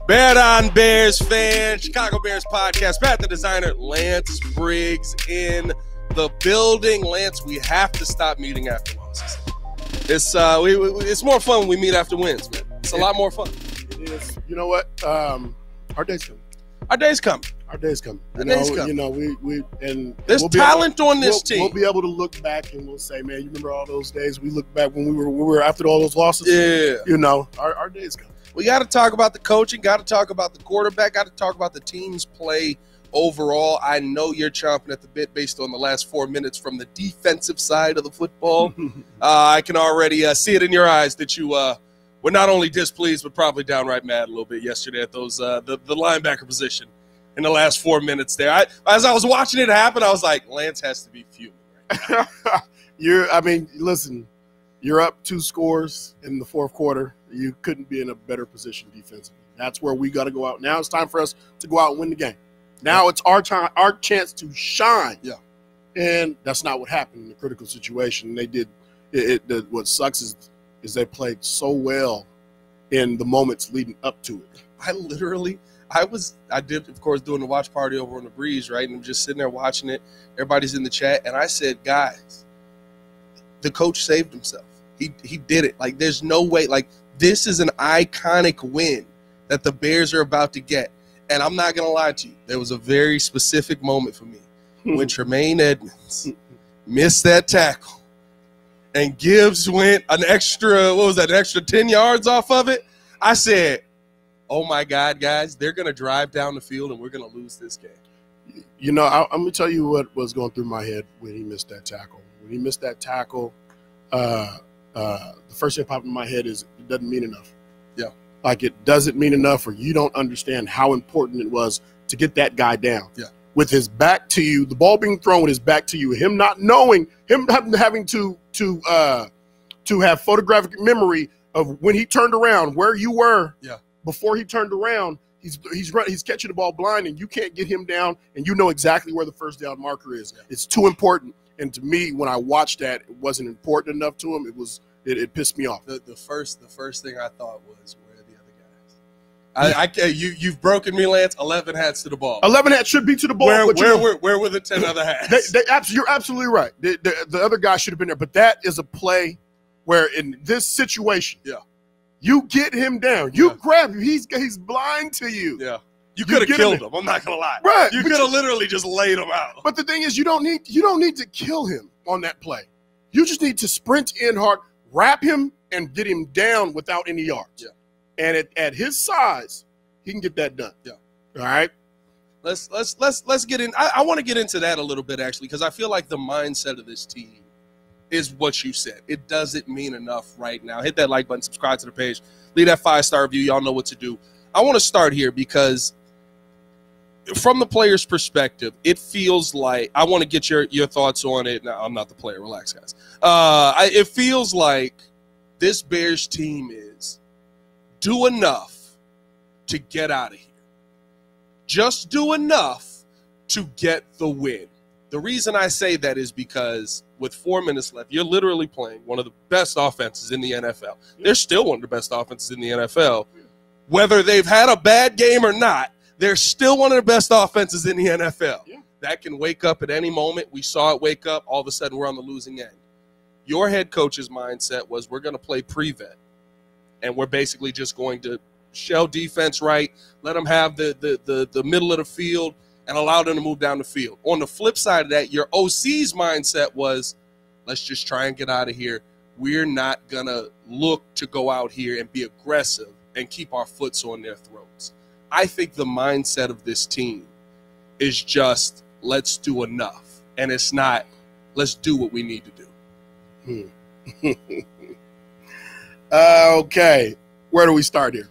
Bear on Bears fan, Chicago Bears podcast. Pat the designer, Lance Briggs in the building. Lance, we have to stop meeting after losses. It's more fun when we meet after wins, man. It's a lot more fun. It is. You know what? Our day's coming. Our day's coming. Our day's coming. There's talent on this team. We'll be able to look back and we'll say, man, you remember all those days? We look back when we were after all those losses. Yeah. You know, our day's coming. We got to talk about the coaching, got to talk about the quarterback, got to talk about the team's play overall. I know you're chomping at the bit based on the last 4 minutes from the defensive side of the football. I can already see it in your eyes that you were not only displeased but probably downright mad a little bit yesterday at those the linebacker position in the last 4 minutes there. As I was watching it happen, I was like, Lance has to be fuming right now. Listen, you're up 2 scores in the fourth quarter. You couldn't be in a better position defensively. That's where we got to go out. Now it's time for us to go out and win the game. Now it's our time, our chance to shine. Yeah. And that's not what happened in the critical situation. They did it. What sucks is they played so well in the moments leading up to it. I did, of course, doing the watch party over on the Breeze, right? And I'm just sitting there watching it. Everybody's in the chat. And I said, guys, the coach saved himself. He did it. Like, there's no way. Like, this is an iconic win that the Bears are about to get. And I'm not going to lie to you. There was a very specific moment for me when Tremaine Edmonds missed that tackle and Gibbs went an extra 10 yards off of it. I said, oh, my God, guys, they're going to drive down the field and we're going to lose this game. You know, I'm going to tell you what was going through my head when he missed that tackle. When he missed that tackle, the first thing that popped in my head is it doesn't mean enough. Yeah. Like, it doesn't mean enough, or you don't understand how important it was to get that guy down. Yeah. With his back to you, the ball being thrown with his back to you, him not knowing, him having to have photographic memory of when he turned around, where you were before he turned around. He's catching the ball blind, and you can't get him down, and you know exactly where the first down marker is. Yeah. It's too important. And to me, when I watched that, it wasn't important enough to him. It pissed me off. The first thing I thought was, where are the other guys? You've broken me, Lance. 11 hats to the ball. 11 hats should be to the ball. Where were the 10 other hats? You're absolutely right. The other guy should have been there. But that is a play where, in this situation, you get him down. You grab him. He's blind to you. Yeah. You could have killed him. I'm not gonna lie. Right. You could have literally just laid him out. But the thing is, you don't need to kill him on that play. You just need to sprint in hard, wrap him, and get him down without any yards. Yeah. And at his size, he can get that done. Yeah. All right. Let's get in. I want to get into that a little bit, actually, because I feel like the mindset of this team is what you said. It doesn't mean enough right now. Hit that like button, subscribe to the page, leave that 5-star review. Y'all know what to do. I want to start here because from the player's perspective, it feels like – I want to get your thoughts on it. No, I'm not the player. Relax, guys. It feels like this Bears team is do enough to get out of here. Just do enough to get the win. The reason I say that is because with 4 minutes left, you're literally playing one of the best offenses in the NFL. They're still one of the best offenses in the NFL. Whether they've had a bad game or not, they're still one of the best offenses in the NFL. Yeah. That can wake up at any moment. We saw it wake up. All of a sudden, we're on the losing end. Your head coach's mindset was we're going to play prevent, and we're basically just going to shell defense right, let them have the middle of the field, and allow them to move down the field. On the flip side of that, your OC's mindset was let's just try and get out of here. We're not going to look to go out here and be aggressive and keep our foots on their throats. I think the mindset of this team is just let's do enough. And it's not let's do what we need to do. Okay. Where do we start here?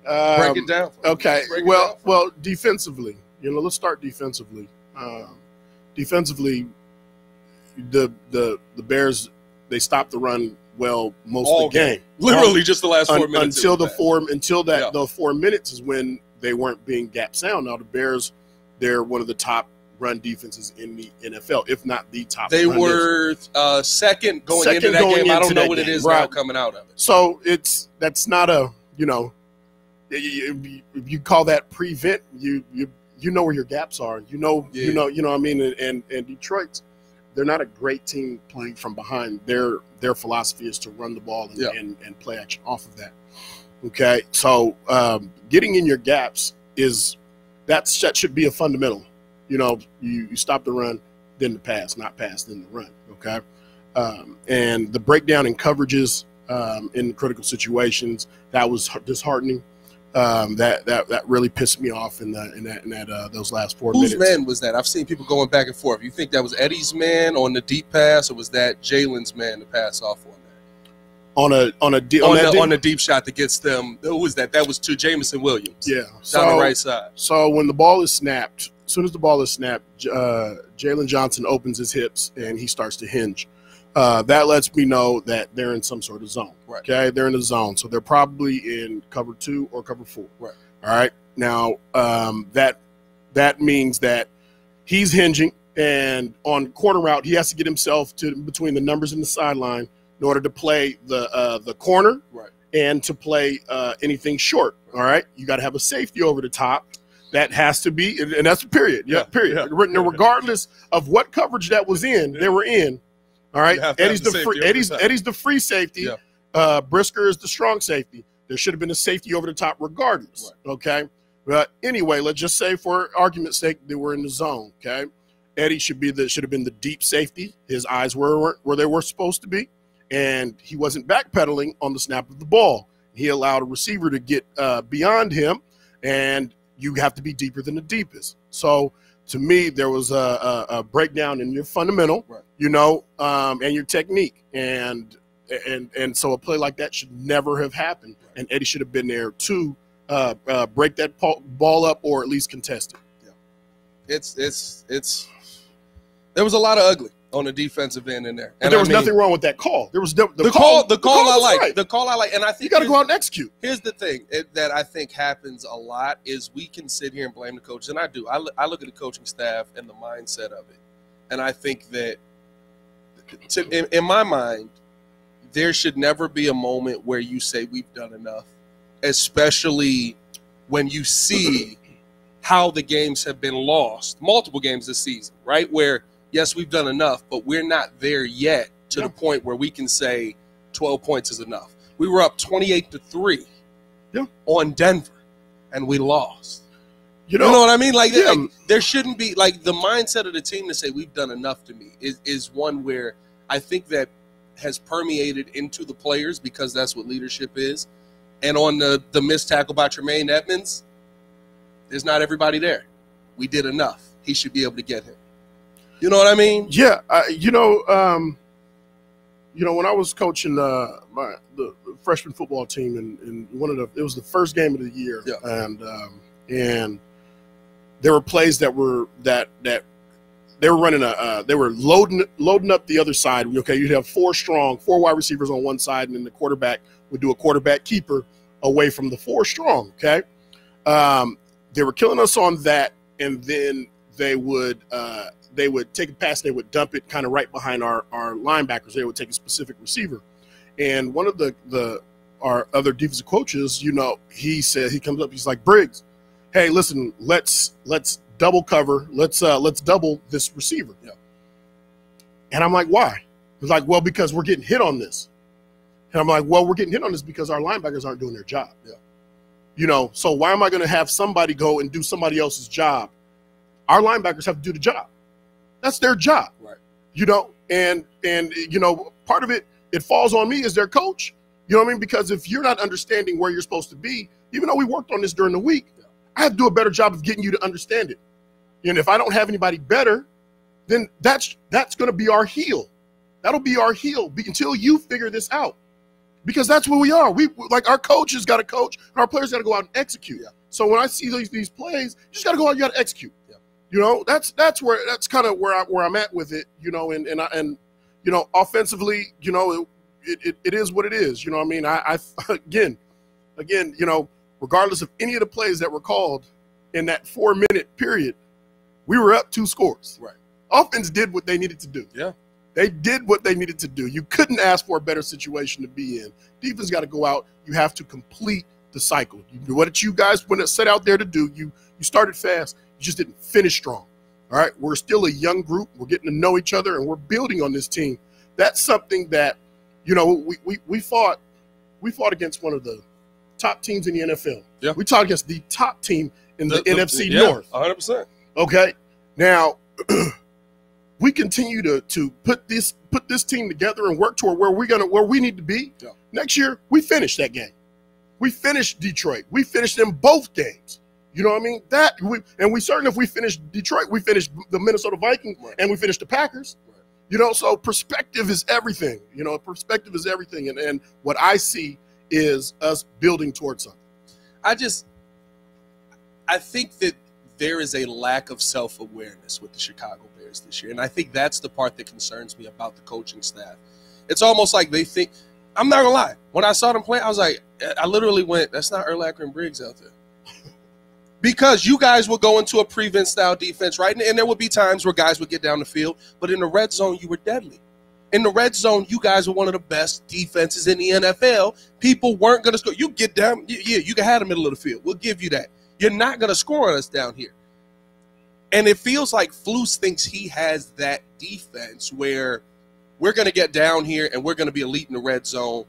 Break it down. Okay. Well, defensively, let's start defensively. Defensively, the Bears, they stopped the run well most of the game. Literally just the last 4 minutes. The 4 minutes is when they weren't being gap sound. Now the Bears, they're one of the top run defenses in the NFL, if not the top. They were second going into that game. I don't know what it is now coming out of it. So that's not if you call that prevent, you know where your gaps are. You know what I mean. And Detroit, they're not a great team playing from behind. Their philosophy is to run the ball and play action off of that. Okay, so getting in your gaps that should be a fundamental. You know, you stop the run, then the pass, not pass, then the run. Okay, and the breakdown in coverages in critical situations, that was disheartening. That really pissed me off in those last 4 minutes. Whose man was that? I've seen people going back and forth. You think that was Eddie's man on the deep pass, or was that Jaylon's man to pass off on that? On the deep shot that gets them. Who was that? That was to Jamison Williams. Yeah, down the right side. So when the ball is snapped, as soon as the ball is snapped, Jaylon Johnson opens his hips and he starts to hinge. That lets me know that they're in some sort of zone. Right. Okay, they're in a zone, so they're probably in cover 2 or cover 4. Right. All right. Now that means that he's hinging, and on corner route he has to get himself to between the numbers and the sideline in order to play the corner, right, and to play anything short. All right. You got to have a safety over the top. That has to be, and that's a period. Yeah, period. Yeah. Regardless of what coverage that was in, they were in. All right, Eddie's the free safety. Yeah. Brisker is the strong safety. There should have been a safety over the top regardless. Right. Okay, but anyway, let's just say for argument's sake they were in the zone. Okay, Eddie should have been the deep safety. His eyes were where they were supposed to be, and he wasn't backpedaling on the snap of the ball. He allowed a receiver to get beyond him, and you have to be deeper than the deepest. So to me, there was a breakdown in your fundamental, right, you know, and your technique, and so a play like that should never have happened. Right. And Eddie should have been there to break that ball up or at least contest it. Yeah, there was a lot of ugly on the defensive end in there, and there was nothing wrong with that call. There was the call I like. Right. The call I like, and I think you got to go out and execute. Here's the thing that I think happens a lot is we can sit here and blame the coaches, and I do. I look at the coaching staff and the mindset of it, and I think that in my mind, there should never be a moment where you say we've done enough, especially when you see how the games have been lost, multiple games this season, right? Where yes, we've done enough, but we're not there yet to the point where we can say 12 points is enough. We were up 28-3 on Denver, and we lost. You know what I mean? Like, there shouldn't be, like, the mindset of the team to say we've done enough to me is one where I think that has permeated into the players because that's what leadership is. And on the missed tackle by Tremaine Edmonds, there's not everybody there. We did enough. He should be able to get him. You know what I mean? Yeah. When I was coaching the freshman football team, and it was the first game of the year, and there were plays that they were running they were loading up the other side. Okay, you'd have four wide receivers on one side, and then the quarterback would do a quarterback keeper away from the four strong. Okay, they were killing us on that, and then they would take a pass, they would dump it kind of right behind our linebackers. They would take a specific receiver. And one of our other defensive coaches, he comes up, he's like, Briggs, hey, listen, let's double cover. Let's double this receiver. Yeah. And I'm like, why? He's like, well, because we're getting hit on this. And I'm like, well, we're getting hit on this because our linebackers aren't doing their job. Yeah. So why am I going to have somebody go and do somebody else's job? Our linebackers have to do the job. That's their job. Right. And part of it falls on me as their coach. You know what I mean? Because if you're not understanding where you're supposed to be, even though we worked on this during the week, I have to do a better job of getting you to understand it. And if I don't have anybody better, then that's going to be our heel. That'll be our heel until you figure this out. Because that's what we are. Our coach has got to coach, and our players got to go out and execute. Yeah. So when I see these plays, you just got to go out, you got to execute. Yeah. That's kind of where I'm at with it. And offensively, it is what it is. You know what I mean? I again, regardless of any of the plays that were called in that 4-minute period, we were up 2 scores. Right. Offense did what they needed to do. Yeah. They did what they needed to do. You couldn't ask for a better situation to be in. Defense got to go out. You have to complete the cycle. What you guys went set out there to do, you started fast. You just didn't finish strong. All right, we're still a young group. We're getting to know each other, and we're building on this team. That's something that, we fought against one of the top teams in the NFL. Yeah. We fought against the top team in the NFC North. 100%. Okay, now we continue to put this team together and work toward where we need to be. Yeah. Next year, we finish that game. We finished Detroit. We finished them both games. You know what I mean? We certainly, if we finish Detroit, we finished the Minnesota Vikings, right, and we finished the Packers. Right. So perspective is everything. Perspective is everything. And what I see is us building towards something. I think that there is a lack of self-awareness with the Chicago Bears this year. And I think that's the part that concerns me about the coaching staff. It's almost like they think, I'm not going to lie, when I saw them play, I was like, I literally went, that's not Urlacher and Briggs out there. Because you guys will go into a prevent style defense, right? And there would be times where guys would get down the field, but in the red zone, you were deadly. In the red zone, you guys were one of the best defenses in the NFL. People weren't going to score. You get down, you can have the middle of the field. We'll give you that. You're not going to score on us down here. And it feels like Flus thinks he has that defense where we're going to get down here and we're going to be elite in the red zone.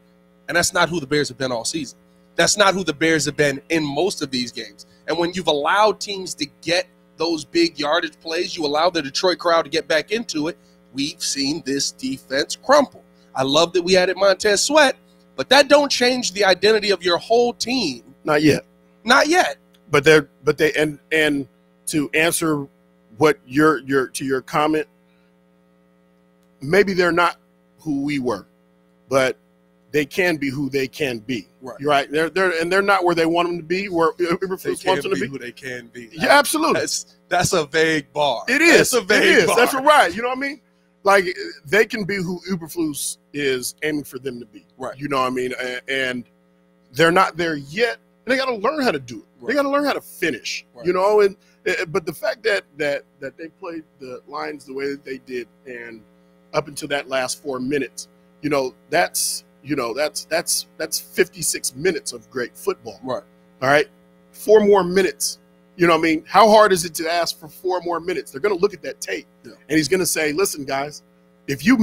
And that's not who the Bears have been all season. That's not who the Bears have been in most of these games. And when you've allowed teams to get those big yardage plays, you allow the Detroit crowd to get back into it, we've seen this defense crumple. I love that we added Montez Sweat, but that don't change the identity of your whole team. Not yet. Not yet. But to answer what your comment, maybe they're not who we were, but they can be who they can be. Right. You're right. They're not where they want them to be. Where Eberflus wants them to be. Who they can be. Yeah, absolutely. That's a vague bar. It is. That's a vague bar. That's right. You know what I mean? Like they can be who Eberflus is aiming for them to be. Right. You know what I mean? And they're not there yet. And they got to learn how to do it. Right. They got to learn how to finish. Right. But the fact that they played the Lions the way that they did, and up until that last 4 minutes, that's 56 minutes of great football. Right. All right. 4 more minutes. You know what I mean? How hard is it to ask for 4 more minutes? They're going to look at that tape, and he's going to say, listen, guys, if you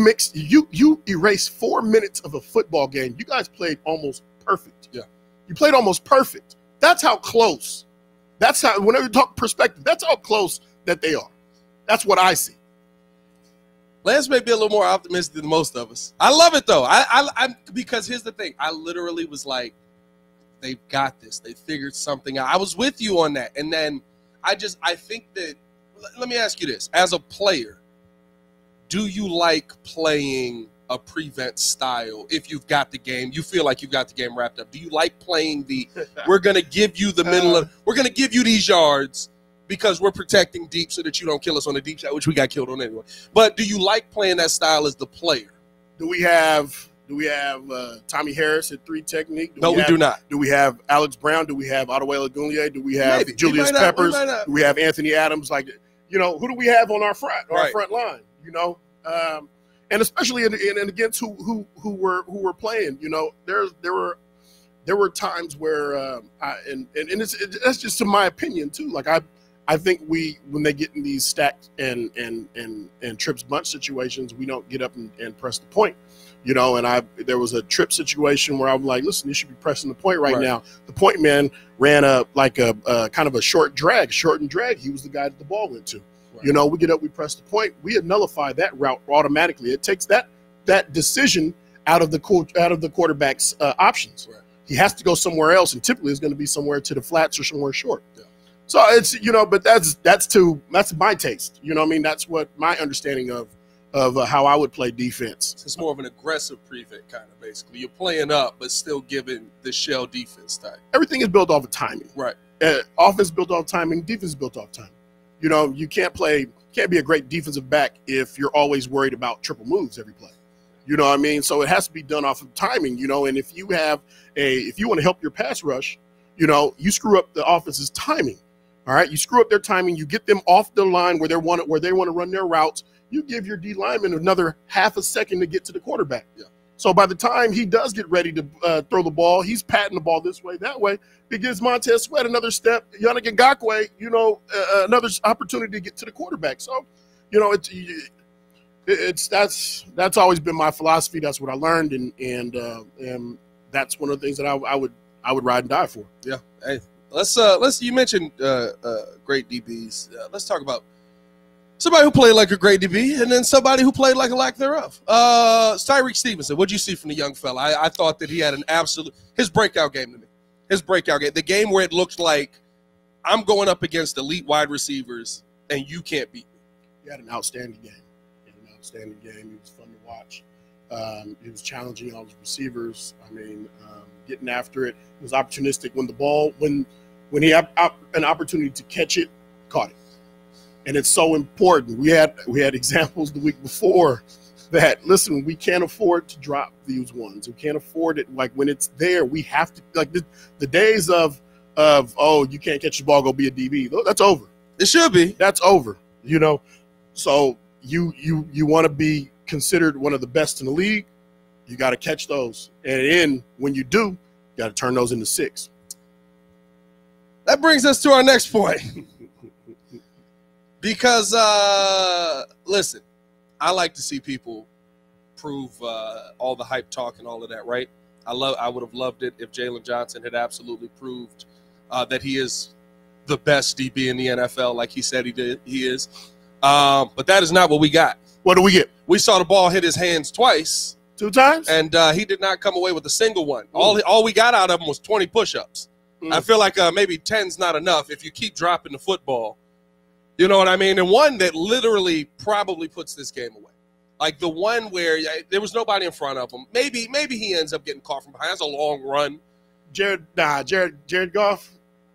erase 4 minutes of a football game, you guys played almost perfect. Yeah. You played almost perfect. That's how close. That's how, whenever you talk perspective, that's how close that they are. That's what I see. Lance may be a little more optimistic than most of us. I love it, though. I because here's the thing. I literally was like, they've got this. They figured something out. I was with you on that. And then I think that, let me ask you this. As a player, do you like playing a prevent style if you've got the game? You feel like you've got the game wrapped up. Do you like playing we're going to give you the middle we're going to give you these yards because we're protecting deep so that you don't kill us on the deep shot, which we got killed on anyway. But do you like playing that style as the player? Do we have Tommy Harris at 3 technique? No, we do not. Do we have Alex Brown? Do we have Adewale Ogunleye? Do we have Julius Peppers? Do we have Anthony Adams? Who do we have on our front line? And especially and against who were playing. There were times where that's just in my opinion too. Like I think when they get in these stacked and trips bunch situations, we don't get up and press the point. And there was a trip situation where I'm like, listen, you should be pressing the point right now. The point man ran a kind of a short and drag. He was the guy that the ball went to. Right. We get up, we press the point. We had nullified that route automatically. It takes that decision out of the quarterback's options. Right. He has to go somewhere else, and typically it's going to be somewhere to the flats or somewhere short. Yeah. So it's but that's my taste. That's what my understanding of how I would play defense. It's more of an aggressive prevent kind of basically. You're playing up, but still giving the shell defense type. Everything is built off of timing. Right. Offense built off timing. Defense built off timing. You can't be a great defensive back if you're always worried about triple moves every play. You know what I mean? So it has to be done off of timing, and if you want to help your pass rush, you screw up the offense's timing. All right. You screw up their timing, you get them off the line where they want to run their routes, you give your D lineman another half a second to get to the quarterback. Yeah. So by the time he does get ready to throw the ball, he's patting the ball this way, that way. It gives Montez Sweat another step. Yannick Ngakoue, another opportunity to get to the quarterback. So, that's always been my philosophy. That's what I learned, and that's one of the things that I would ride and die for. Yeah. Hey, let's. You mentioned great DBs. Let's talk about somebody who played like a great DB, and then somebody who played like a lack thereof. Tyrique Stevenson. What did you see from the young fella? I thought that he had his breakout game to me. His breakout game, the game where it looked like I'm going up against elite wide receivers, and you can't beat me. He had an outstanding game. He was fun to watch. He was challenging all his receivers. Getting after it. He was opportunistic when he had an opportunity to catch it, caught it. And it's so important. We had examples the week before that, listen, we can't afford to drop these ones. We can't afford it. Like, when it's there, we have to, like, the days of you can't catch the ball, go be a DB. That's over. It should be. That's over. So you want to be considered one of the best in the league. You got to catch those. And then when you do, you got to turn those into 6. That brings us to our next point. Because, listen, I like to see people prove all the hype talk and all of that, right? I would have loved it if Jaylon Johnson had absolutely proved that he is the best DB in the NFL, like he said he is. But that is not what we got. What do we get? We saw the ball hit his hands twice. 2 times? And he did not come away with a single one. All we got out of him was 20 push-ups. I feel like maybe 10's not enough if you keep dropping the football. You know what I mean? And one that literally probably puts this game away. Like the one where there was nobody in front of him. Maybe he ends up getting caught from behind. That's a long run. Jared Goff.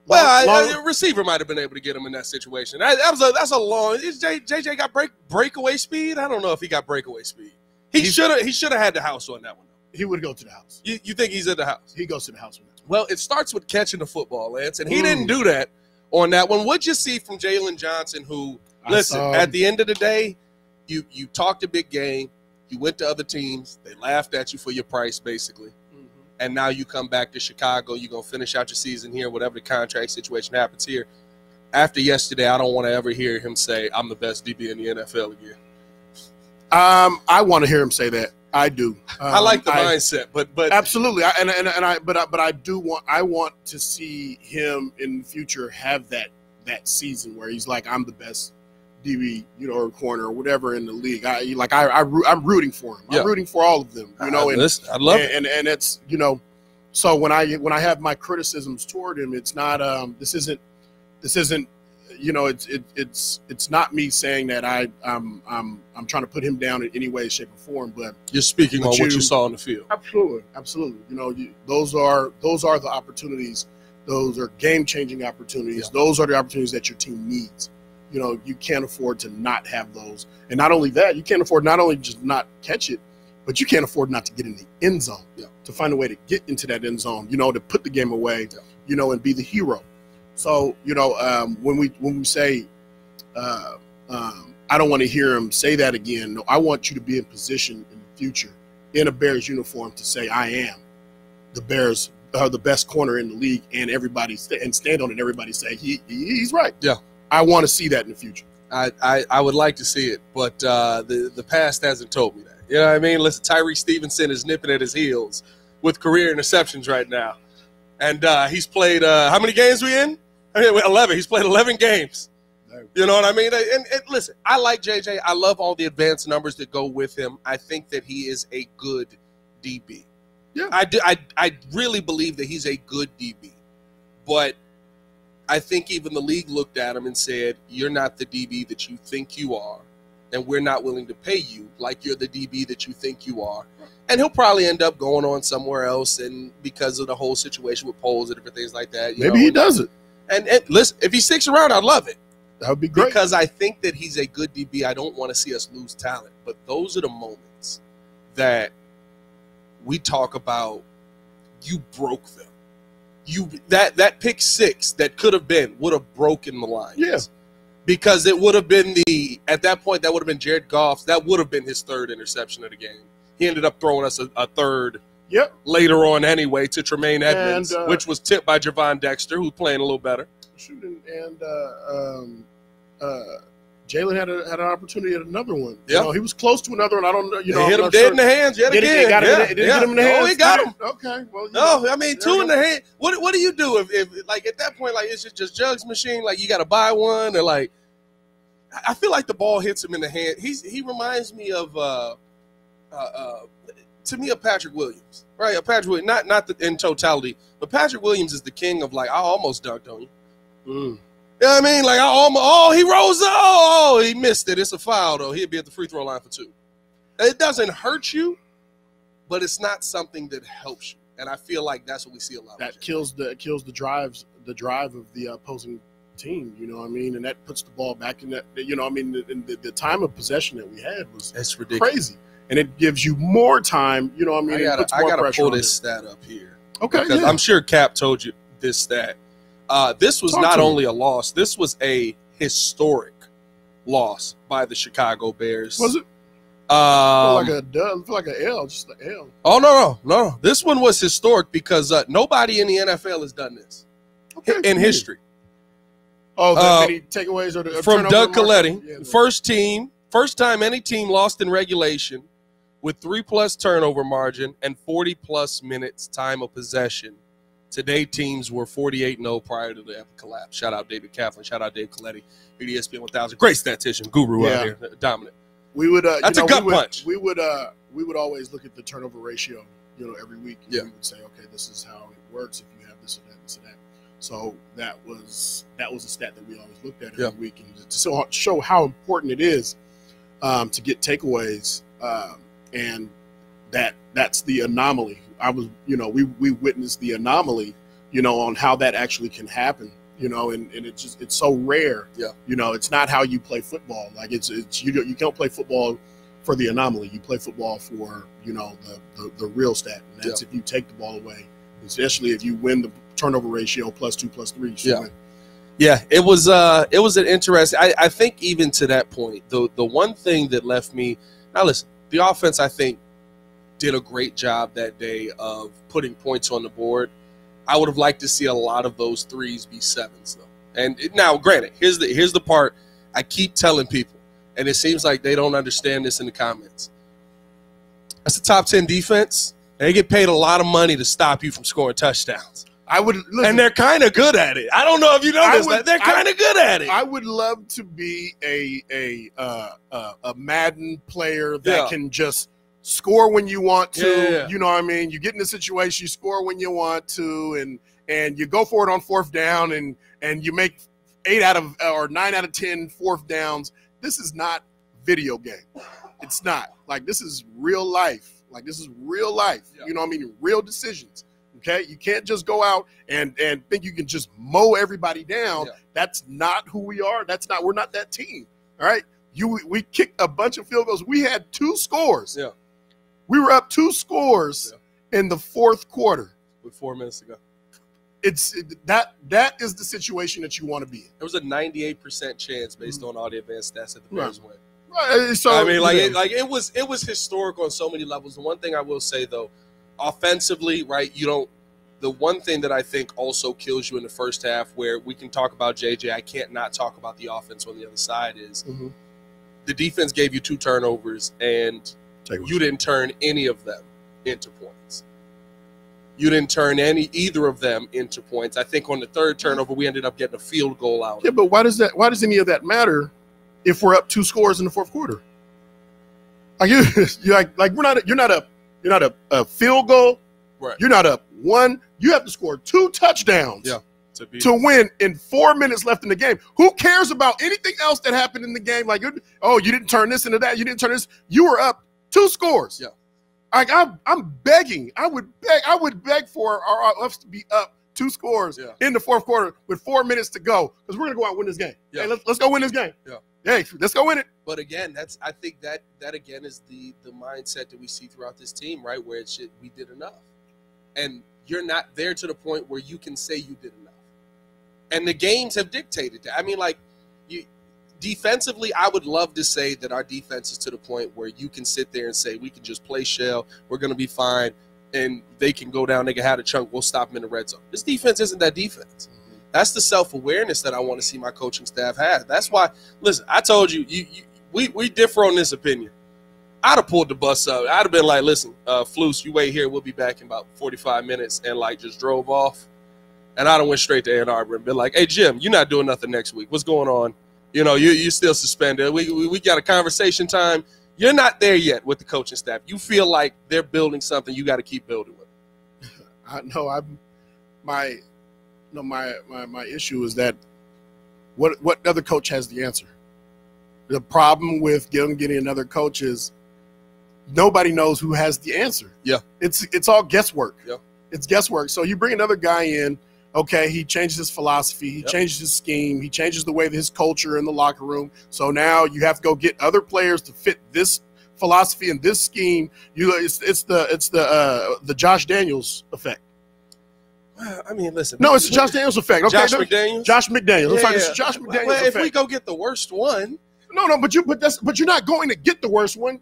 Well, a receiver might have been able to get him in that situation. That's a long. JJ got breakaway speed. I don't know if he got breakaway speed. He should have had the house on that one. He would go to the house. You think he's at the house? He goes to the house. Well, it starts with catching the football, Lance, and he didn't do that on that one. What'd you see from Jaylon Johnson, who, listen, at the end of the day, you talked a big game. You went to other teams. They laughed at you for your price, basically. And now you come back to Chicago. You're going to finish out your season here, whatever the contract situation happens here. After yesterday, I don't want to ever hear him say, I'm the best DB in the NFL again. I want to hear him say that. I do. I like the mindset, but absolutely. I want to see him in the future have that season where he's like, I'm the best DB, or corner or whatever in the league. I'm rooting for him. I'm rooting for all of them. I love it. And it's so when I have my criticisms toward him, it's not this isn't it's not me saying that I'm trying to put him down in any way, shape, or form. But you're speaking on what you saw on the field. Absolutely. Those are the opportunities. Those are game-changing opportunities. Yeah. Those are the opportunities that your team needs. You can't afford to not have those. And not only that, you can't afford not only just not catch it, but you can't afford not to get in the end zone, to find a way to get into that end zone, to put the game away, and be the hero. So, when we say, I don't want to hear him say that again. No, I want you to be in position in the future in a Bears uniform to say, I am the Bears are the best corner in the league, and and stand on it. Everybody say he's right. Yeah. I want to see that in the future. I would like to see it, but the past hasn't told me that. You know what I mean? Listen, Tyrique Stevenson is nipping at his heels with career interceptions right now. And he's played how many games we in? 11. He's played 11 games. You know what I mean? And listen, I like JJ. I love all the advanced numbers that go with him. I think that he is a good DB. Yeah. I really believe that he's a good DB. But I think even the league looked at him and said, you're not the DB that you think you are, and we're not willing to pay you like you're the DB that you think you are. And he'll probably end up going on somewhere else, and because of the whole situation with polls and different things like that. Maybe he does it. And listen, if he sticks around, I'd love it. That would be great. Because I think that he's a good DB. I don't want to see us lose talent. But those are the moments that we talk about, you broke them. That pick six that could have would have broken the Lions. Yeah. Because it would have been at that point, that would have been Jared Goff's, that would have been his 3rd interception of the game. He ended up throwing us a third later on anyway to Tremaine Edmonds, which was tipped by Javon Dexter, who's playing a little better. Shooting, and Jaylon had an opportunity at another one. Yeah. You know, he was close to another one. I don't know. You know, hit him dead in the hands yet again. Did it get him in the hands? Oh, he got him. Okay. Well, no, I mean, 2 in the hand. What do you do if like at that point, like it's just Jugs machine, like you got to buy one, or like I feel like the ball hits him in the hand. He reminds me of to me of Patrick Williams, right? Patrick Williams, not in totality, but Patrick Williams is the king of like I almost dunked on you. You know what I mean? Like, he rose up. Oh, he missed it. It's a foul, though. He'd be at the free throw line for 2. It doesn't hurt you, but it's not something that helps you. And I feel like that's what we see a lot. That kills the drive of the opposing team. You know what I mean? And that puts the ball back in that. You know what I mean? The time of possession that we had was crazy, and it gives you more time. You know what I mean? I gotta pull this stat up here. Okay, because I'm sure Cap told you this stat. This was not only a loss, this was a historic loss by the Chicago Bears. Was it? Like an L, just an L. Oh, no. This one was historic because nobody in the NFL has done this in history. Oh, the many takeaways or from Doug Coletti. Yeah, first time any team lost in regulation with 3+ turnover margin and 40+ minutes time of possession. Today, teams were 48-0 prior to the collapse. Shout out David Kaplan. Shout out Dave Coletti, ESPN 1000. Great statistician, guru out here, dominant. We would. That's a gut punch. We would always look at the turnover ratio, every week. And we would say, okay, this is how it works if you have this or that, this or that. So that was a stat that we always looked at every week, and to show how important it is to get takeaways, and that's the anomaly. We witnessed the anomaly, on how that actually can happen, and it's so rare. Yeah. It's not how you play football. Like you don't play football for the anomaly. You play football for, the real stat. And that's if you take the ball away, especially if you win the turnover ratio +2, +3. You win. Yeah, it was an interesting. I think even to that point, the one thing that left me, now listen, the offense, I think, did a great job that day of putting points on the board. I would have liked to see a lot of those 3s be 7s, though. And now, granted, here's the part I keep telling people, and it seems like they don't understand this in the comments. That's a top 10 defense, and they get paid a lot of money to stop you from scoring touchdowns. And they're kind of good at it. I don't know if you noticed that. They're kind of good at it. I would love to be a Madden player that can just score when you want to. You know what I mean? You get in a situation, you score when you want to, and you go for it on 4th down, and you make 9 out of 10 4th downs. This is not video game. It's not. Like, this is real life. Like, this is real life. Yeah. You know what I mean? Real decisions. Okay? You can't just go out and think you can just mow everybody down. Yeah. That's not who we are. We're not that team. All right? We kicked a bunch of field goals. We had 2 scores. Yeah. We were up 2 scores in the 4th quarter. With 4 minutes to go. That is the situation that you want to be in. There was a 98% chance based on all the advanced stats that the Bears win. Right. So I mean, it was historic on so many levels. The one thing I will say, though, offensively, right, the one thing that I think also kills you in the first half, where we can talk about JJ, I can't not talk about the offense on the other side, is the defense gave you 2 turnovers, and you didn't turn any of them into points. You didn't turn either of them into points. I think on the 3rd turnover, we ended up getting a field goal out. Yeah, but why does any of that matter if we're up 2 scores in the 4th quarter? Like you're not a field goal. Right. You're not up 1. You have to score 2 touchdowns to win in 4 minutes left in the game. Who cares about anything else that happened in the game? Like, you didn't turn this into that. You didn't turn this. You were up 2 scores. Yeah. Like, I'm begging. I would beg for us to be up 2 scores in the 4th quarter with 4 minutes to go, because we're gonna go out and win this game. Yeah. Hey, let's go win this game. Yeah. Hey, let's go win it. But again, I think that again is the mindset that we see throughout this team, right? Where we did enough, and you're not there to the point where you can say you did enough. And the games have dictated that. I mean, like, defensively, I would love to say that our defense is to the point where you can sit there and say we can just play shell, we're going to be fine, and they can go down, they can have a chunk, we'll stop them in the red zone. This defense isn't that defense. That's the self-awareness that I want to see my coaching staff have. That's why, listen, I told you, we differ on this opinion. I'd have pulled the bus up. I'd have been like, listen, Flus, you wait here. We'll be back in about 45 minutes, and, like, just drove off. And I'd have went straight to Ann Arbor and been like, hey, Jim, you're not doing nothing next week. What's going on? You know, you're still suspended. We got a conversation time. You're not there yet with the coaching staff. You feel like they're building something you got to keep building with. I know. My issue is that what other coach has the answer? The problem with getting another coach is nobody knows who has the answer. Yeah. It's all guesswork. Yeah. It's guesswork. So you bring another guy in, okay, he changes his philosophy, he changes his scheme, he changes the way that his culture in the locker room. So now you have to go get other players to fit this philosophy and this scheme. It's the Josh Daniels effect. I mean, listen. No, it's the Josh Daniels effect. Okay, Josh McDaniels. Josh McDaniels. Yeah, It's Josh McDaniels well, if effect. we go get the worst one. No, but you're not going to get the worst one.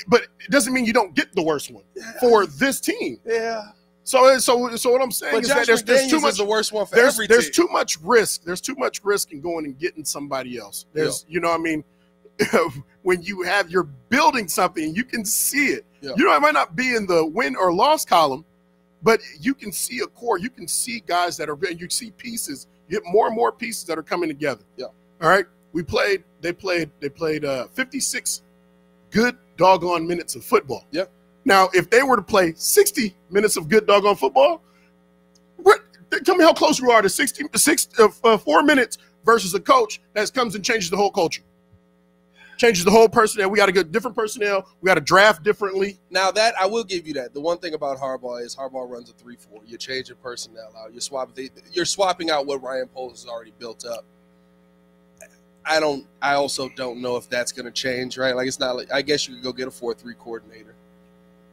But it doesn't mean you don't get the worst one for this team. Yeah. So what I'm saying is that there's too much. Is the worst one for every there's team. too much risk. There's too much risk in going and getting somebody else. You know what I mean? When you're building something, you can see it. Yeah. You know, it might not be in the win or loss column, but you can see a core. You can see guys that are. You see pieces. You get more and more pieces that are coming together. Yeah. All right. They played 56 good doggone minutes of football. Yeah. Now, if they were to play 60 minutes of good doggone football, tell me how close you are to 4 minutes versus a coach that comes and changes the whole culture. Changes the whole personnel. We got to get different personnel. We got to draft differently. Now, that I will give you that. The one thing about Harbaugh is Harbaugh runs a 3-4. You're changing personnel out. You're swapping out what Ryan Poles has already built up. I also don't know if that's going to change, right? Like, it's not like, I guess you could go get a 4-3 coordinator.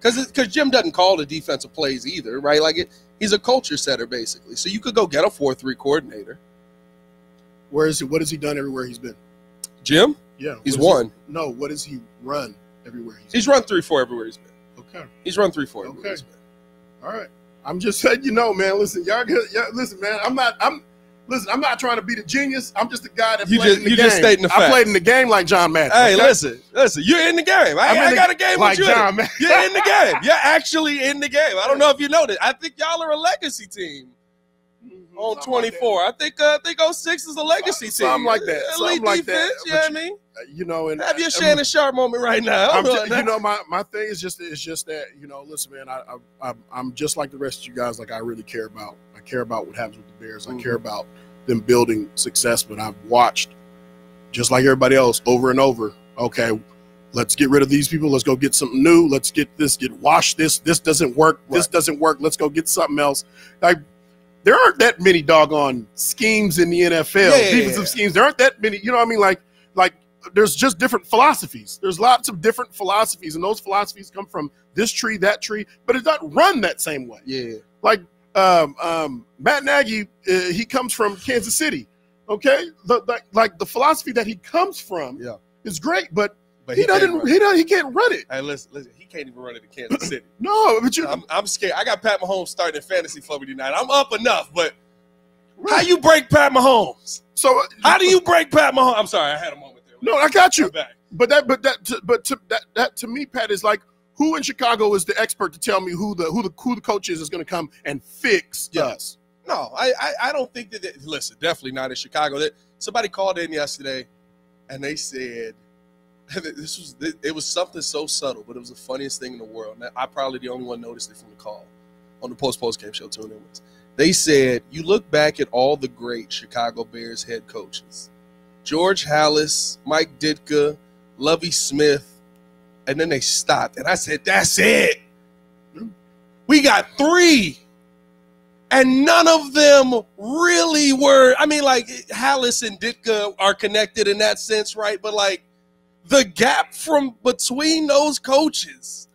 Because Jim doesn't call the defensive plays either, right? Like, he's a culture setter, basically. So you could go get a 4-3 coordinator. Where is he? What has he done everywhere he's been? Jim? Yeah. He's won. No, what does he run everywhere he's run 3-4 everywhere he's been. Okay. He's run 3-4 everywhere he's been. All right. I'm just saying, man, listen, listen, man, I'm not trying to be the genius. I'm just the guy that played in the game. Just stating the facts. I played in the game like John Madden. Hey, okay? listen, you're in the game. I got a game like with you. John Madden. You're in the game. You're actually in the game. I don't know if you know that. I think y'all are a legacy team on 24. I think 06 is a legacy team. Something like that. Elite like defense, that. You know what I mean? And have your Shannon Sharp moment right now. My thing is just that, listen, man, I'm just like the rest of you guys. Like, I really care about. I care about what happens with the Bears. I care about them building success, but I've watched, just like everybody else, over and over. Okay, let's get rid of these people. Let's go get something new. Let's wash this. This doesn't work. Right. This doesn't work. Let's go get something else. Like, there aren't that many doggone schemes in the NFL. Defensive schemes. There aren't that many. You know what I mean? Like there's just different philosophies. There's lots of different philosophies, and those philosophies come from this tree, that tree, but it's not run that same way. Yeah. Like Matt Nagy, he comes from Kansas City. Okay, the philosophy that he comes from is great, but he can't run it. Hey, listen, he can't even run it in Kansas City. No, but I'm scared. I got Pat Mahomes starting in fantasy for me tonight. I'm up enough, but how you break Pat Mahomes? So how do you break Pat Mahomes? I'm sorry, I had a moment there. No, I got you. But that to me, Pat, is like, who in Chicago is the expert to tell me who the coach is going to come and fix us? No, I don't think that. Listen, definitely not in Chicago. Somebody called in yesterday, and they said it was something so subtle, but it was the funniest thing in the world. And I probably the only one noticed it from the call on the post game show. Tune in. They said, you look back at all the great Chicago Bears head coaches, George Halas, Mike Ditka, Lovie Smith, and then they stopped. And I said, that's it. We got 3. And none of them really were. I mean, like, Halas and Ditka are connected in that sense, right? But, like, the gap from between those coaches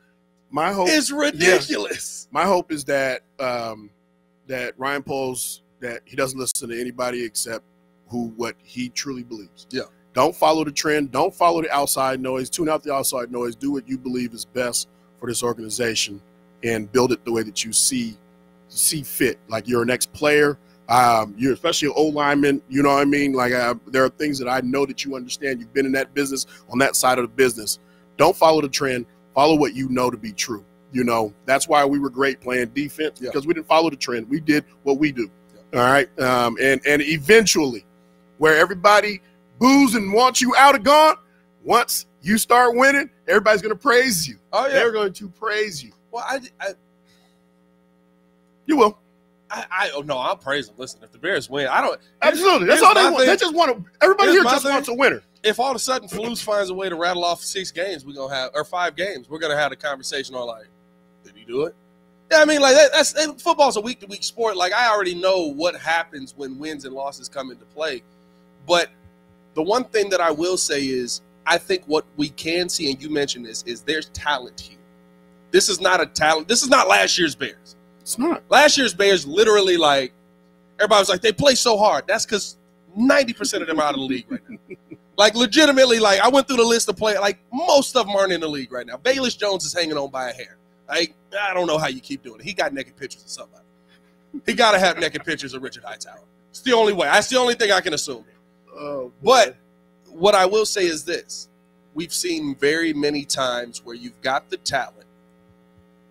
is ridiculous. My hope is that that Ryan Poles, that he doesn't listen to anybody except what he truly believes. Yeah. Don't follow the trend. Don't follow the outside noise. Tune out the outside noise. Do what you believe is best for this organization and build it the way that you see fit. Like you're an ex-player. You're especially an old lineman. You know what I mean? Like there are things that I know that you understand. You've been in that business, on that side of the business. Don't follow the trend. Follow what you know to be true. You know, that's why we were great playing defense, because we didn't follow the trend. We did what we do. All right. And eventually, where everybody boos and wants you out of gone, once you start winning, everybody's going to praise you. Oh, yeah. They're going to praise you. Well, You will. No, I'll praise them. Listen, if the Bears win, I don't. Absolutely. That's all they want. They just want to. Everybody here just wants a winner. If all of a sudden Flus finds a way to rattle off 6 games, we're going to have, or 5 games, we're going to have a conversation on like, did he do it? Yeah, I mean, like that's football's a week-to-week sport. Like I already know what happens when wins and losses come into play. But the one thing that I will say is I think what we can see, and you mentioned this, is there's talent here. This is not a talent. This is not last year's Bears. It's not. Last year's Bears literally, like, everybody was like, they play so hard. That's because 90% of them are out of the league right now. Like, legitimately, like, I went through the list of players. Like, most of them aren't in the league right now. Bayless Jones is hanging on by a hair. Like, I don't know how you keep doing it. He got naked pictures of somebody. He got to have naked pictures of Richard Hightower. It's the only way. That's the only thing I can assume. But what I will say is this. We've seen very many times where you've got the talent,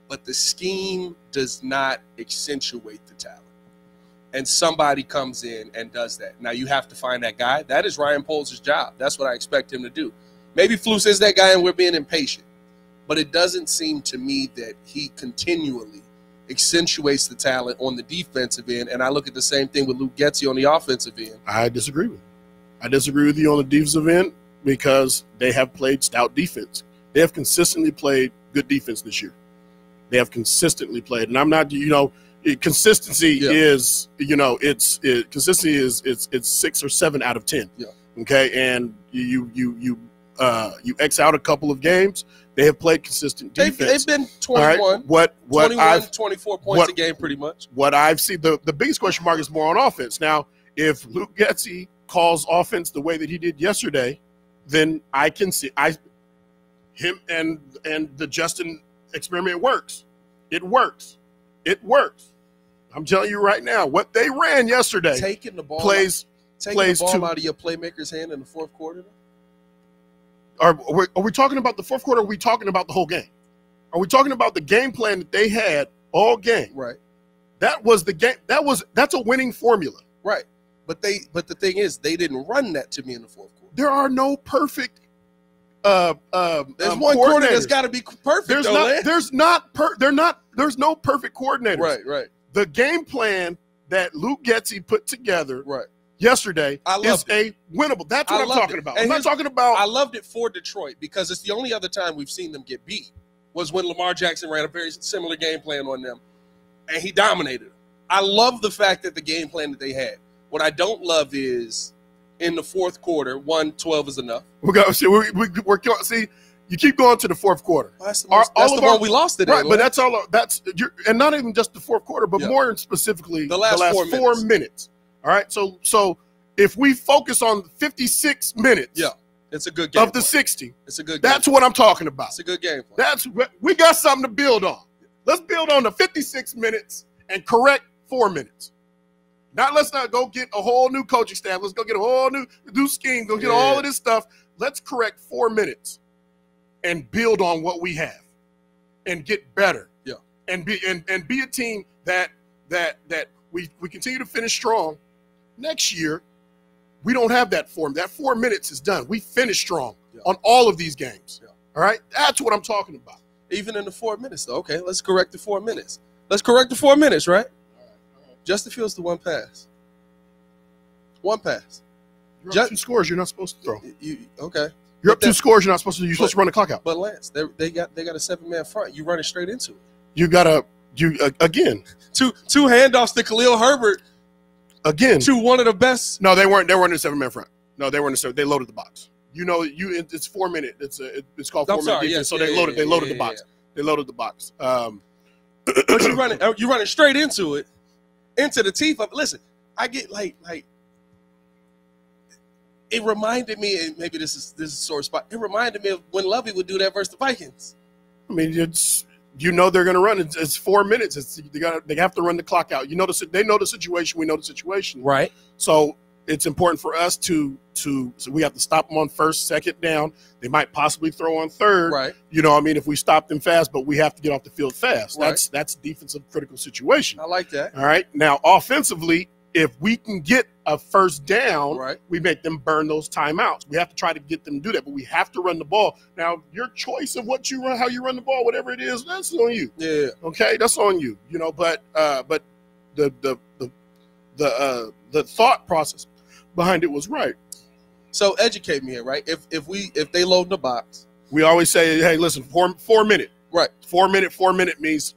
but the scheme does not accentuate the talent. And somebody comes in and does that. Now, you have to find that guy. That is Ryan Poles' job. That's what I expect him to do. Maybe Flus is that guy and we're being impatient. But it doesn't seem to me that he continually accentuates the talent on the defensive end. And I look at the same thing with Luke Getsy on the offensive end. I disagree with you. I disagree with you on the defensive end because they have played stout defense. They have consistently played good defense this year. They have consistently played. And I'm not, consistency is, consistency is 6 or 7 out of 10. Yeah. Okay. And you X out a couple of games. They have played consistent defense. They've been 21, right. 24 points a game pretty much. What I've seen, the biggest question mark is more on offense. Now, if Luke Getsy calls offense the way that he did yesterday, then I can see him and the Justin experiment works. It works. It works. I'm telling you right now, what they ran yesterday taking the ball plays out of your playmaker's hand in the fourth quarter. Are we talking about the fourth quarter? Or are we talking about the whole game? Are we talking about the game plan that they had all game? Right. That was the game. That's a winning formula. Right. But the thing is, they didn't run that to me in the fourth quarter. There are no perfect. There's one quarter that's got to be perfect. There's no perfect coordinators. Right. The game plan that Luke Getsy put together yesterday is winnable. That's what I'm talking about. I'm not talking about. I loved it for Detroit because it's the only other time we've seen them get beat was when Lamar Jackson ran a very similar game plan on them, and he dominated them. I love the fact that the game plan that they had. What I don't love is in the fourth quarter, 12 is enough. See, you keep going to the fourth quarter. Well, that's the one we lost today. Right, but that's all. And not even just the fourth quarter, but more specifically the last 4 minutes. All right, so if we focus on 56 minutes, it's a good game of the 60. It's a good. That's what I'm talking about. It's a good game plan. We got something to build on. Let's build on the 56 minutes and correct 4 minutes. Let's not go get a whole new coaching staff. Let's go get a whole new scheme. Go get all of this stuff. Let's correct 4 minutes and build on what we have and get better. Yeah. And be a team that we continue to finish strong. Next year, we don't have that form. That 4 minutes is done. We finish strong on all of these games. Yeah. All right? That's what I'm talking about. Even in the 4 minutes, though. Okay, let's correct the 4 minutes. Let's correct the 4 minutes, right? Justin Fields the one pass. One pass. You're up 2 scores you're not supposed to throw. Okay. You're up 2 scores you're not supposed to. You're supposed to run the clock out. But Lance, they got a 7-man front. You run it straight into it. You gotta again. Two handoffs to Khalil Herbert. Again. To one of the best. No, they weren't in the 7-man front. No, they weren't in the 7. They loaded the box. It's 4 minute. It's called 4 minute defense. Yes, so they loaded the box. They loaded the box. But you run it straight into it. Into the teeth of it. Listen, I get like it reminded me, and maybe this is a sore spot. It reminded me of when Lovey would do that versus the Vikings. I mean, they're going to run. It's 4 minutes. They have to run the clock out. They know the situation. We know the situation. Right. So it's important for us so we have to stop them on first, second down. They might possibly throw on third. Right. If we stop them fast, but we have to get off the field fast. Right. That's defensive critical situation. I like that. All right. Now, offensively, if we can get a first down, right, we make them burn those timeouts. We have to try to get them to do that, but we have to run the ball. Now, your choice of what you run, how you run the ball, whatever it is, that's on you. Yeah. Okay, that's on you. But the thought process behind it was right. So educate me here, right? If they load the box, we always say, hey, listen, 4 minute. Right. 4 minute means,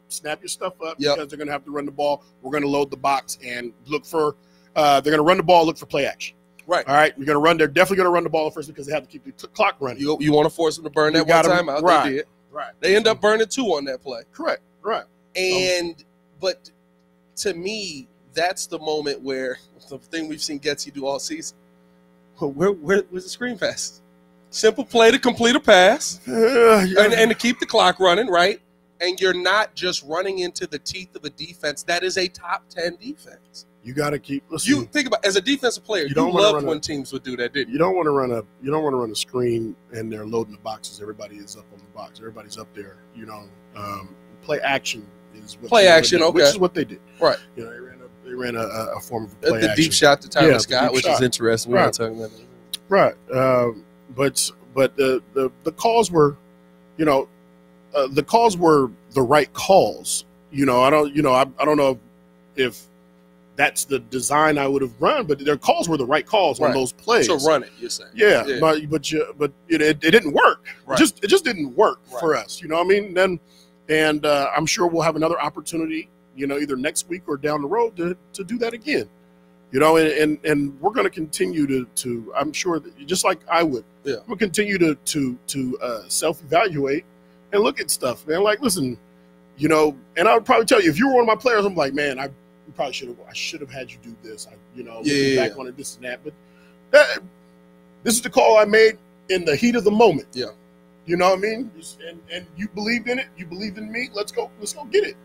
snap your stuff up yep, because they're going to have to run the ball. We're going to load the box and look for they're going to run the ball, look for play action. Right. All right. They're definitely going to run the ball first because they have to keep the clock running. You want to force them to burn that one time out. Right. They did. Right. They end up burning 2 on that play. Correct. Right. But to me, that's the moment where the thing we've seen Getsy do all season. Where's the screen pass? Simple play to complete a pass and to keep the clock running, right? And you're not just running into the teeth of a defense. That is a top 10 defense. You got to keep listening. You think about as a defensive player, you loved when teams would do that, didn't you? You don't want to run a screen and they're loading the boxes. Everybody is up on the box. Everybody's up there. Play action is what play action. Okay, which is what they did. Right. They ran a form of play the action. deep shot to Tyler Scott, which is interesting. Right. We're not talking about that. Right. But the calls were, the calls were the right calls. I don't know if that's the design I would have run, but their calls were the right calls on those plays. So run it, you're saying. Yeah. But it didn't work. Right. It just didn't work for us. You know what I mean? And I'm sure we'll have another opportunity, either next week or down the road to do that again. And we're going to continue to I'm sure that just like I would, we'll continue to self-evaluate and look at stuff, man. Like, listen, and I would probably tell you, if you were one of my players, I'm like, man, I should have had you do this. Looking back on it, this and that. But this is the call I made in the heat of the moment. Yeah. You know what I mean? And you believed in it. You believed in me. Let's go get it.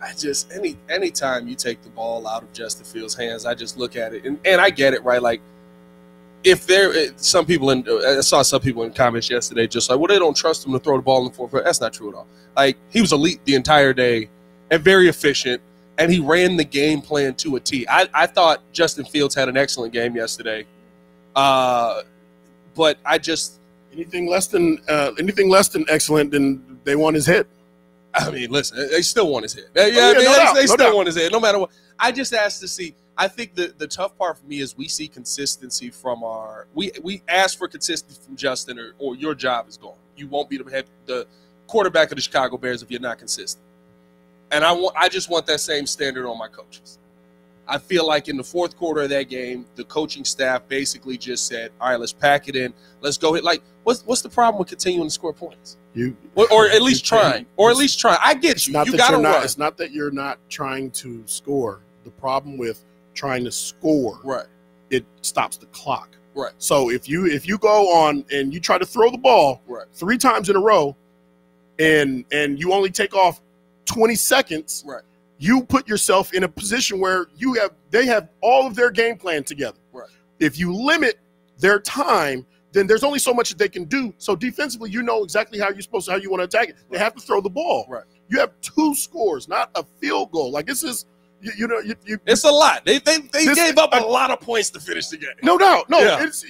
I just anytime you take the ball out of Justin Fields' hands, I just look at it and I get it, right? Like if I saw some people in comments yesterday just like, well, they don't trust him to throw the ball in the fourth. That's not true at all. Like he was elite the entire day and very efficient, and he ran the game plan to a T. I thought Justin Fields had an excellent game yesterday, but I just anything less than excellent, then they want his head. I mean, listen, they still want his head. They still want his head, no matter what. I just asked to see. I think the tough part for me is we see consistency from we ask for consistency from Justin, or your job is gone. You won't be the quarterback of the Chicago Bears if you're not consistent. And I just want that same standard on my coaches. I feel like in the fourth quarter of that game, the coaching staff basically just said, all right, let's pack it in. Let's go hit. Like, what's the problem with continuing to score points? Or at least trying. I get you. You got to run. It's not that you're not trying to score. The problem with trying to score, it stops the clock. Right. So if you go on and you try to throw the ball 3 times in a row and you only take off 20 seconds, you put yourself in a position where they have all of their game plan together. Right. If you limit their time, then there's only so much that they can do. So defensively, you know exactly how you want to attack it. They have to throw the ball. Right. You have 2 scores, not a field goal. Like this is, it's a lot. They gave up a lot of points to finish the game. No doubt. No, it's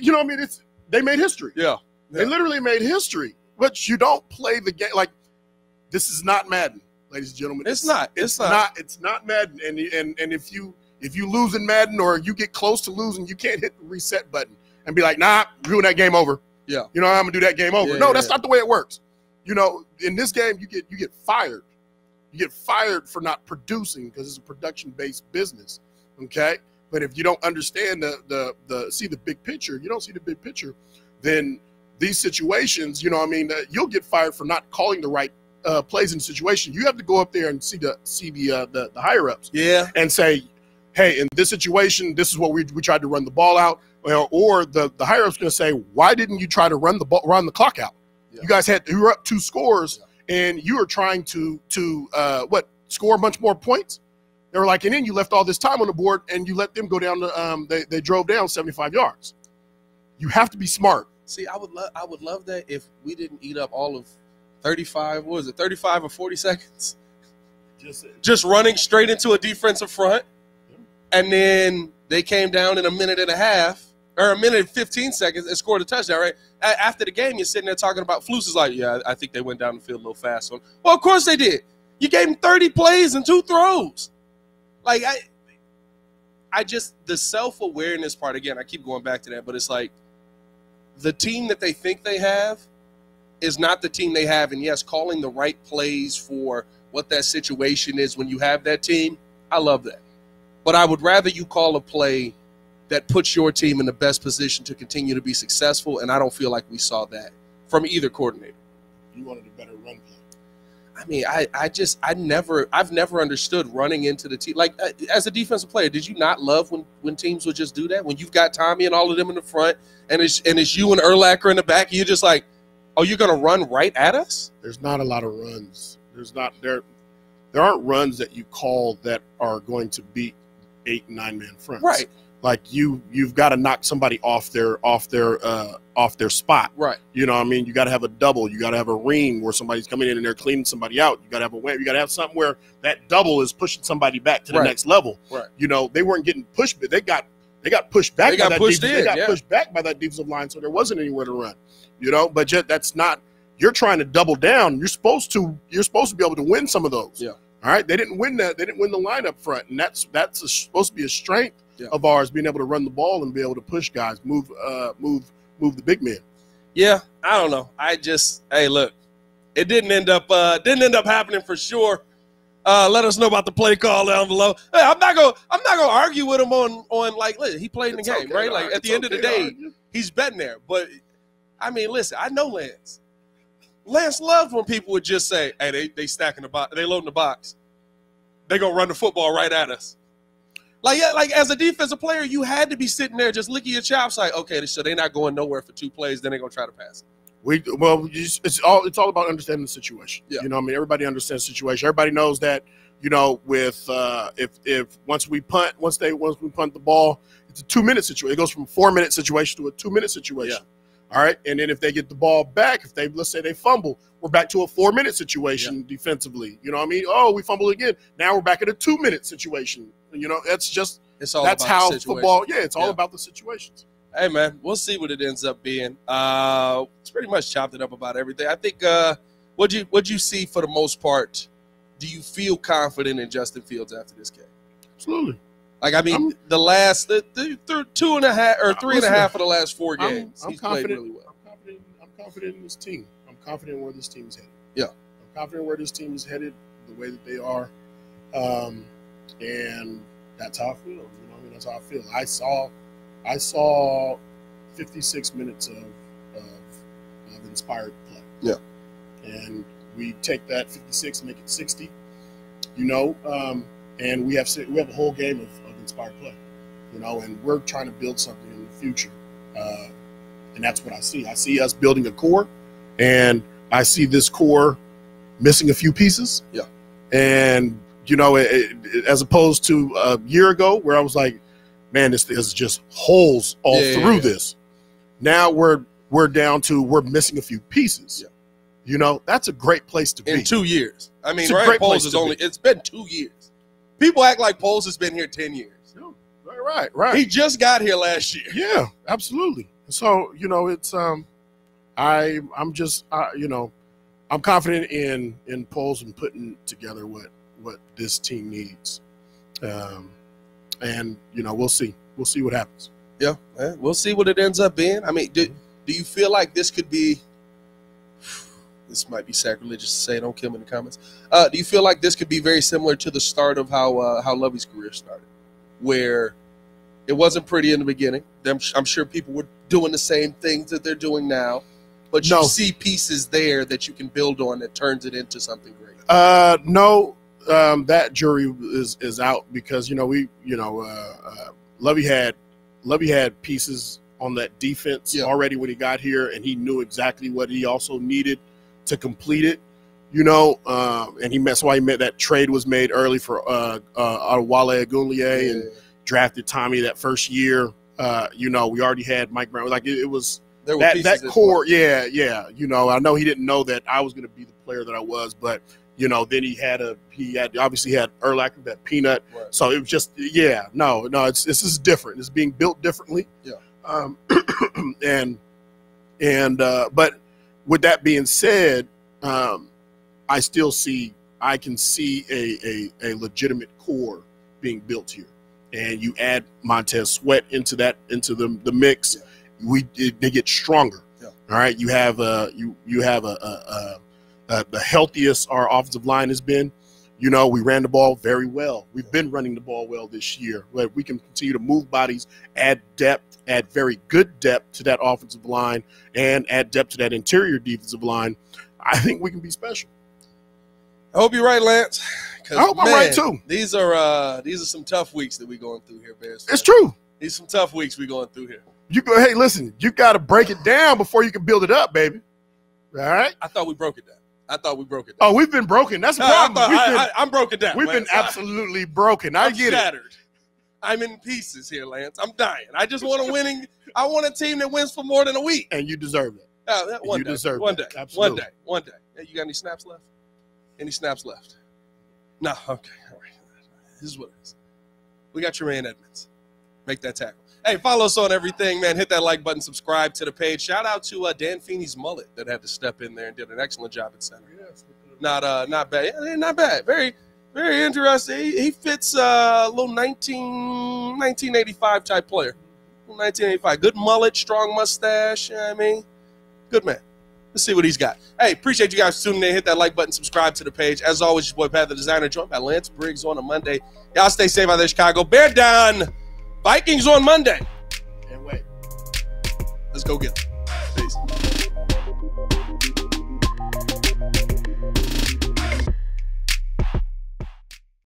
they made history. Yeah. They literally made history. But you don't play the game like this is not Madden. Ladies and gentlemen, it's not Madden, and if you lose in Madden or you get close to losing, you can't hit the reset button and be like, nah, ruin that game over. Yeah, I'm gonna do that game over. That's not the way it works. In this game, you get fired. You get fired for not producing because it's a production-based business. Okay, but if you don't understand see the big picture, you don't see the big picture, then these situations, you'll get fired for not calling the right plays in the situation. You have to go up there and see the higher ups. Yeah. And say, hey, in this situation, this is what we tried to run the ball out. Or the higher up's going to say, why didn't you try to run the clock out? Yeah. You were up 2 scores, and you were trying to score a bunch more points. They were like, and then you left all this time on the board, and you let them go down to they drove down 75 yards. You have to be smart. See, I would love that if we didn't eat up all of 35. What was it, 35 or 40 seconds? Just running straight into a defensive front, and then they came down in a minute and a half or a minute and 15 seconds and scored a touchdown. Right after the game, you're sitting there talking about Flus is like, yeah, I think they went down the field a little fast. Well, of course they did. You gave them 30 plays and 2 throws. Like I just the self-awareness part again. I keep going back to that, but it's like, the team that they think they have is not the team they have. And, yes, calling the right plays for what that situation is when you have that team, I love that. But I would rather you call a play that puts your team in the best position to continue to be successful, and I don't feel like we saw that from either coordinator. You wanted a better run play. I mean, I've never understood running into the team. Like, as a defensive player, did you not love when teams would just do that? When you've got Tommy and all of them in the front, and it's you and Urlacher in the back, and you're just like, oh, you're going to run right at us? There's not a lot of runs. There aren't runs that you call that are going to beat 8 and 9 man fronts. Right. Like you've got to knock somebody off their spot. Right. You know what I mean? You got to have a double. You got to have a ring where somebody's coming in and they're cleaning somebody out. You got to have a wham. You got to have something where that double is pushing somebody back to the next level. Right. You know, they weren't getting pushed, but they got pushed back. They got pushed back by that defensive line, so there wasn't anywhere to run. You know, but yet that's not. You're trying to double down. You're supposed to be able to win some of those. Yeah. All right. They didn't win that. They didn't win the line up front, and that's supposed to be a strength of ours, being able to run the ball and be able to push guys, move the big men. Yeah, I don't know. Hey, look, it didn't end up happening for sure. Let us know about the play call down below. Hey, I'm not gonna argue with him on like, listen, he played in the game, right? Like at the end of the day, he's been there. But I mean, listen, I know Lance. Lance loved when people would just say, hey, they stacking the box, they loading the box. They gonna run the football right at us. Like as a defensive player, you had to be sitting there just licking your chops like, okay, so they're not going nowhere for 2 plays, then they're going to try to pass it. It's all about understanding the situation. Yeah. You know what I mean? Everybody understands the situation. Everybody knows that, you know, with if once we punt the ball, it's a 2-minute situation. It goes from a 4-minute situation to a 2-minute situation. Yeah. All right. And then if they get the ball back, let's say they fumble, we're back to a 4-minute situation defensively. You know what I mean? Oh, we fumble again. Now we're back at a 2-minute situation. You know, that's how football. Yeah, it's all about the situations. Hey man, we'll see what it ends up being. It's pretty much chopped it up about everything. I think what'd you see for the most part? Do you feel confident in Justin Fields after this game? Absolutely. Like I mean, the 2.5 or 3.5 of the last 4 games, he's played really well. I'm confident in this team. I'm confident where this team is headed. Yeah, I'm confident where this team is headed, the way that they are. And that's how I feel. You know what I mean? That's how I feel. I saw 56 minutes of inspired play. Yeah. And we take that 56 and make it 60. You know, and we have a whole game of inspired play. You know, and we're trying to build something in the future. And that's what I see. I see us building a core, and I see this core missing a few pieces. Yeah. And you know, as opposed to a year ago where I was like, man, this is just holes all through this. Now we're down to we're missing a few pieces. Yeah. You know, that's a great place to be. In 2 years. I mean, Ryan Poles it's been 2 years. People act like Poles has been here 10 years. Right. He just got here last year. Yeah, absolutely. So, you know, it's I'm confident in Poles and putting together what this team needs. And, you know, we'll see what happens. Yeah, we'll see what it ends up being. I mean, do you feel like this could be – this might be sacrilegious to say, don't kill me in the comments. Do you feel like this could be very similar to the start of how Lovey's career started, where it wasn't pretty in the beginning? I'm sure people were doing the same things that they're doing now, but you see pieces there that you can build on that turns it into something great. No. that jury is out because Lovey had pieces on that defense already when he got here, and he knew exactly what he also needed to complete it. And that's why that trade was made early for Wale Agunlie and drafted Tommy that first year. We already had Mike Brown. Like it was that core. Yeah. I know he didn't know that I was going to be the player that I was, but then he obviously had Urlacher, that peanut. Right. So it was just this is different. It's being built differently. Yeah. But with that being said, I can see a legitimate core being built here, and you add Montez Sweat into the mix, they get stronger. Yeah. All right, you have the healthiest our offensive line has been. We ran the ball very well. We've been running the ball well this year. We can continue to move bodies, add depth, add very good depth to that offensive line, and add depth to that interior defensive line. I think we can be special. I hope you're right, Lance. I hope I'm right too. These are some tough weeks that we're going through here, Bears. It's true. These are some tough weeks we're going through here. Hey, listen, you got to break it down before you can build it up, baby. All right? I thought we broke it down. Oh, we've been broken. That's the problem. I'm broken down. We've been absolutely broken. I'm get shattered. it. I'm in pieces here, Lance. I'm dying. I just want I want a team that wins for more than a week. And you deserve it. One day. Absolutely. One day. Hey, you got any snaps left? Any snaps left? No. Okay. All right. This is what it is. We got your man Edmonds. Make that tackle. Hey, follow us on everything, man. Hit that like button. Subscribe to the page. Shout out to Dan Feeney's mullet that had to step in there and did an excellent job at center. Not bad. Yeah, not bad. Very, very interesting. He fits a little 1985 type player. 1985. Good mullet, strong mustache. You know what I mean? Good man. Let's see what he's got. Hey, appreciate you guys tuning in. Hit that like button. Subscribe to the page. As always, your boy Pat the Designer, joined by Lance Briggs on a Monday. Y'all stay safe out there, Chicago. Bear down. Vikings on Monday. Can't wait. Let's go get them. Peace.